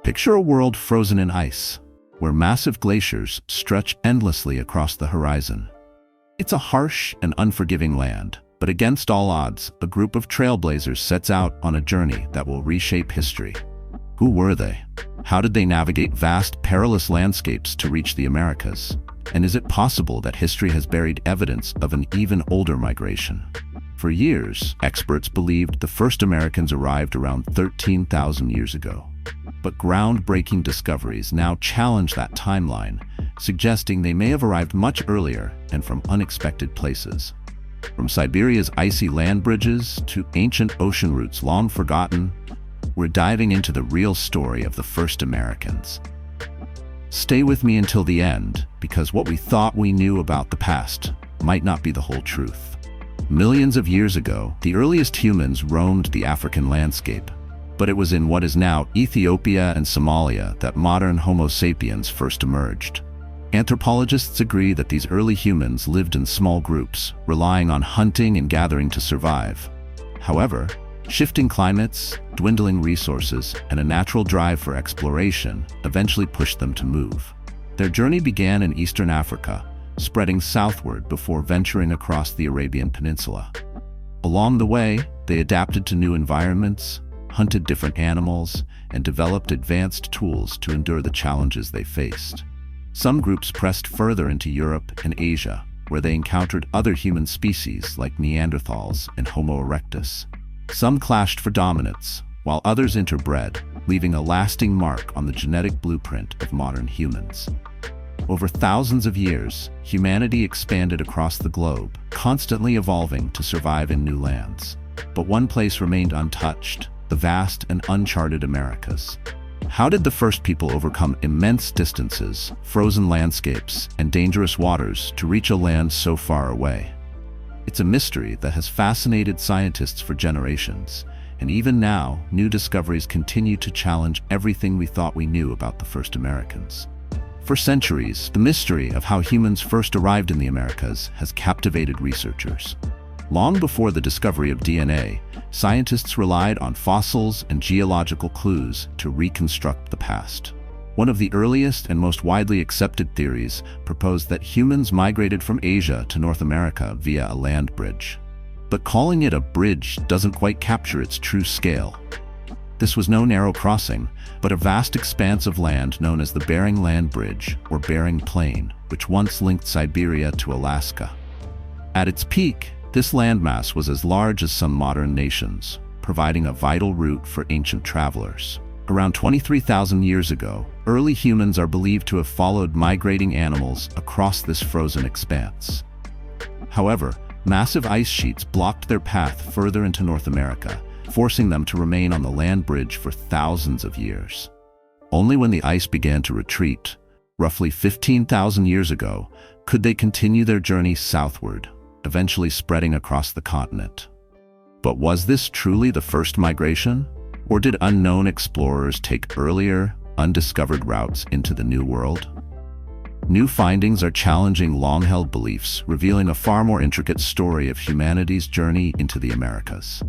Picture a world frozen in ice, where massive glaciers stretch endlessly across the horizon. It's a harsh and unforgiving land, but against all odds, a group of trailblazers sets out on a journey that will reshape history. Who were they? How did they navigate vast, perilous landscapes to reach the Americas? And is it possible that history has buried evidence of an even older migration? For years, experts believed the first Americans arrived around 13,000 years ago. But groundbreaking discoveries now challenge that timeline, suggesting they may have arrived much earlier and from unexpected places. From Siberia's icy land bridges to ancient ocean routes long forgotten, we're diving into the real story of the first Americans. Stay with me until the end, because what we thought we knew about the past might not be the whole truth. Millions of years ago, the earliest humans roamed the African landscape, but it was in what is now Ethiopia and Somalia that modern Homo sapiens first emerged. Anthropologists agree that these early humans lived in small groups, relying on hunting and gathering to survive. However, shifting climates, dwindling resources, and a natural drive for exploration eventually pushed them to move. Their journey began in eastern Africa, spreading southward before venturing across the Arabian Peninsula. Along the way, they adapted to new environments, hunted different animals, and developed advanced tools to endure the challenges they faced. Some groups pressed further into Europe and Asia, where they encountered other human species like Neanderthals and Homo erectus. Some clashed for dominance, while others interbred, leaving a lasting mark on the genetic blueprint of modern humans. Over thousands of years, humanity expanded across the globe, constantly evolving to survive in new lands. But one place remained untouched: the vast and uncharted Americas. How did the first people overcome immense distances, frozen landscapes, and dangerous waters to reach a land so far away? It's a mystery that has fascinated scientists for generations, and even now, new discoveries continue to challenge everything we thought we knew about the first Americans. For centuries, the mystery of how humans first arrived in the Americas has captivated researchers. Long before the discovery of DNA, scientists relied on fossils and geological clues to reconstruct the past. One of the earliest and most widely accepted theories proposed that humans migrated from Asia to North America via a land bridge. But calling it a bridge doesn't quite capture its true scale. This was no narrow crossing, but a vast expanse of land known as the Bering Land Bridge, or Bering Plain, which once linked Siberia to Alaska. At its peak, this landmass was as large as some modern nations, providing a vital route for ancient travelers. Around 23,000 years ago, early humans are believed to have followed migrating animals across this frozen expanse. However, massive ice sheets blocked their path further into North America, forcing them to remain on the land bridge for thousands of years. Only when the ice began to retreat, roughly 15,000 years ago, could they continue their journey southward, eventually spreading across the continent. But was this truly the first migration? Or did unknown explorers take earlier, undiscovered routes into the New World? New findings are challenging long-held beliefs, revealing a far more intricate story of humanity's journey into the Americas.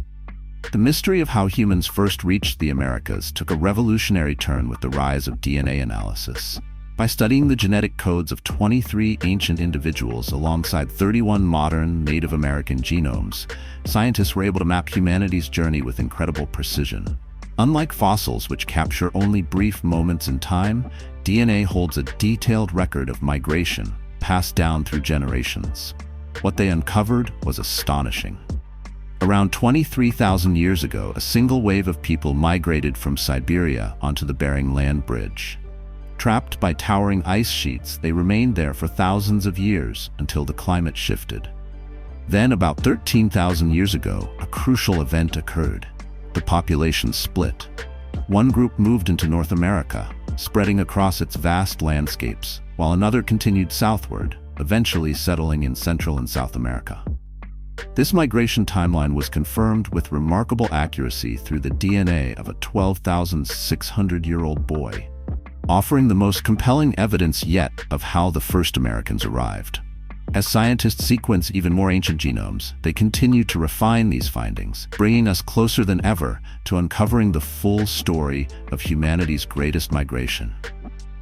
The mystery of how humans first reached the Americas took a revolutionary turn with the rise of DNA analysis. By studying the genetic codes of 23 ancient individuals alongside 31 modern Native American genomes, scientists were able to map humanity's journey with incredible precision. Unlike fossils, which capture only brief moments in time, DNA holds a detailed record of migration, passed down through generations. What they uncovered was astonishing. Around 23,000 years ago, a single wave of people migrated from Siberia onto the Bering Land Bridge. Trapped by towering ice sheets, they remained there for thousands of years until the climate shifted. Then, about 13,000 years ago, a crucial event occurred. The population split. One group moved into North America, spreading across its vast landscapes, while another continued southward, eventually settling in Central and South America. This migration timeline was confirmed with remarkable accuracy through the DNA of a 12,600-year-old boy, offering the most compelling evidence yet of how the first Americans arrived. As scientists sequence even more ancient genomes, they continue to refine these findings, bringing us closer than ever to uncovering the full story of humanity's greatest migration.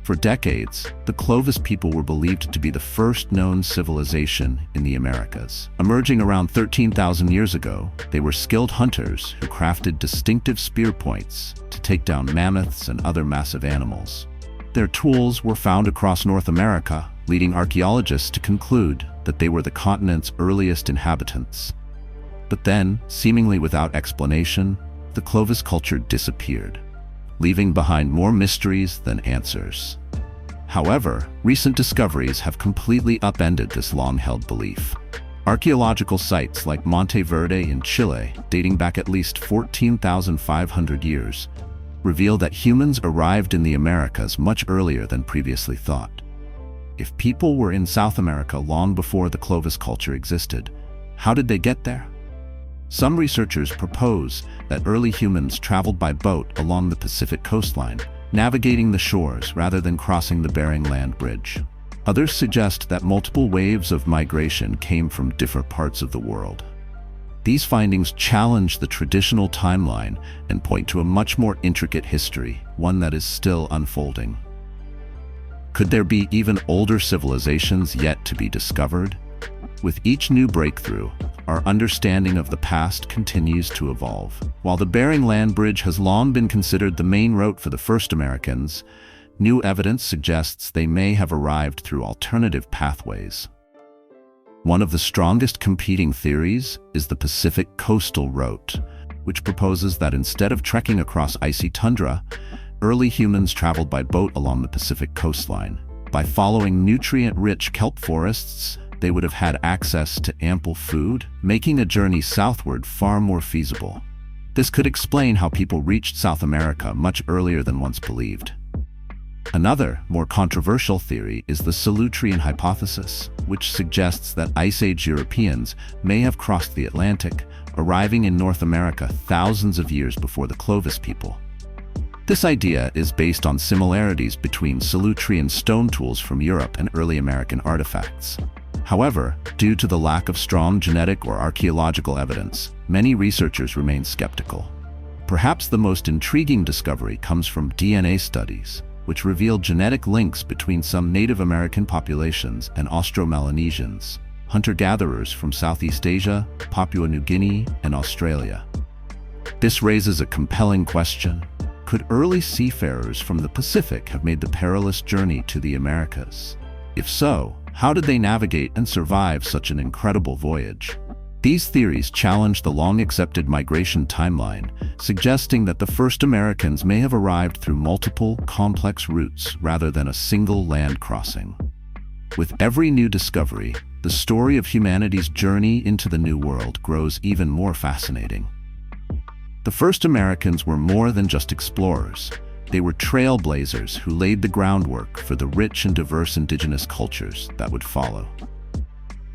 For decades, the Clovis people were believed to be the first known civilization in the Americas. Emerging around 13,000 years ago, they were skilled hunters who crafted distinctive spear points to take down mammoths and other massive animals. Their tools were found across North America, leading archaeologists to conclude that they were the continent's earliest inhabitants. But then, seemingly without explanation, the Clovis culture disappeared, leaving behind more mysteries than answers. However, recent discoveries have completely upended this long-held belief. Archaeological sites like Monte Verde in Chile, dating back at least 14,500 years, reveal that humans arrived in the Americas much earlier than previously thought. If people were in South America long before the Clovis culture existed, how did they get there? Some researchers propose that early humans traveled by boat along the Pacific coastline, navigating the shores rather than crossing the Bering Land Bridge. Others suggest that multiple waves of migration came from different parts of the world. These findings challenge the traditional timeline and point to a much more intricate history, one that is still unfolding. Could there be even older civilizations yet to be discovered? With each new breakthrough, our understanding of the past continues to evolve. While the Bering Land Bridge has long been considered the main route for the first Americans, new evidence suggests they may have arrived through alternative pathways. One of the strongest competing theories is the Pacific Coastal Route, which proposes that instead of trekking across icy tundra, early humans traveled by boat along the Pacific coastline. By following nutrient-rich kelp forests, they would have had access to ample food, making a journey southward far more feasible. This could explain how people reached South America much earlier than once believed. Another, more controversial theory is the Solutrean hypothesis, which suggests that Ice Age Europeans may have crossed the Atlantic, arriving in North America thousands of years before the Clovis people. This idea is based on similarities between Solutrean stone tools from Europe and early American artifacts. However, due to the lack of strong genetic or archaeological evidence, many researchers remain skeptical. Perhaps the most intriguing discovery comes from DNA studies, which reveal genetic links between some Native American populations and Austro-Melanesians, hunter-gatherers from Southeast Asia, Papua New Guinea, and Australia. This raises a compelling question. Could early seafarers from the Pacific have made the perilous journey to the Americas? If so, how did they navigate and survive such an incredible voyage? These theories challenge the long-accepted migration timeline, suggesting that the first Americans may have arrived through multiple, complex routes rather than a single land crossing. With every new discovery, the story of humanity's journey into the New World grows even more fascinating. The first Americans were more than just explorers. They were trailblazers who laid the groundwork for the rich and diverse indigenous cultures that would follow.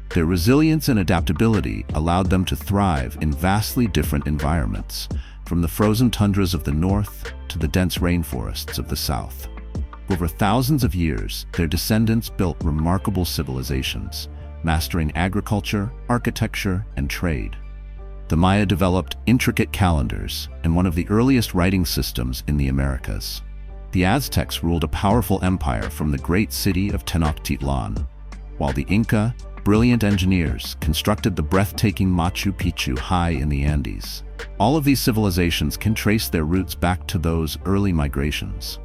Their resilience and adaptability allowed them to thrive in vastly different environments, from the frozen tundras of the north to the dense rainforests of the south. Over thousands of years, their descendants built remarkable civilizations, mastering agriculture, architecture, and trade. The Maya developed intricate calendars and one of the earliest writing systems in the Americas. The Aztecs ruled a powerful empire from the great city of Tenochtitlan, while the Inca, brilliant engineers, constructed the breathtaking Machu Picchu high in the Andes. All of these civilizations can trace their roots back to those early migrations.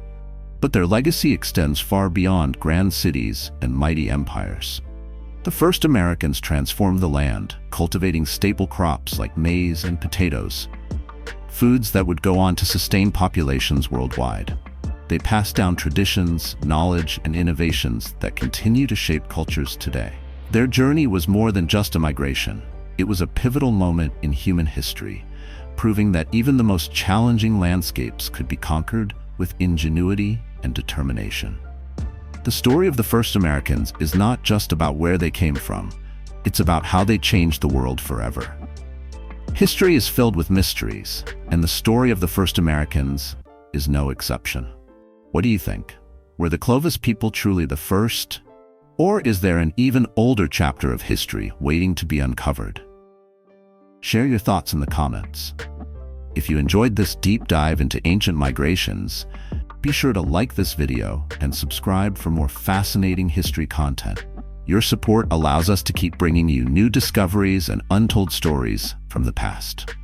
But their legacy extends far beyond grand cities and mighty empires. The first Americans transformed the land, cultivating staple crops like maize and potatoes, foods that would go on to sustain populations worldwide. They passed down traditions, knowledge, and innovations that continue to shape cultures today. Their journey was more than just a migration. It was a pivotal moment in human history, proving that even the most challenging landscapes could be conquered with ingenuity and determination. The story of the first Americans is not just about where they came from, it's about how they changed the world forever. History is filled with mysteries, and the story of the first Americans is no exception. What do you think? Were the Clovis people truly the first, Or is there an even older chapter of history waiting to be uncovered? Share your thoughts in the comments. If you enjoyed this deep dive into ancient migrations, be sure to like this video and subscribe for more fascinating history content. Your support allows us to keep bringing you new discoveries and untold stories from the past.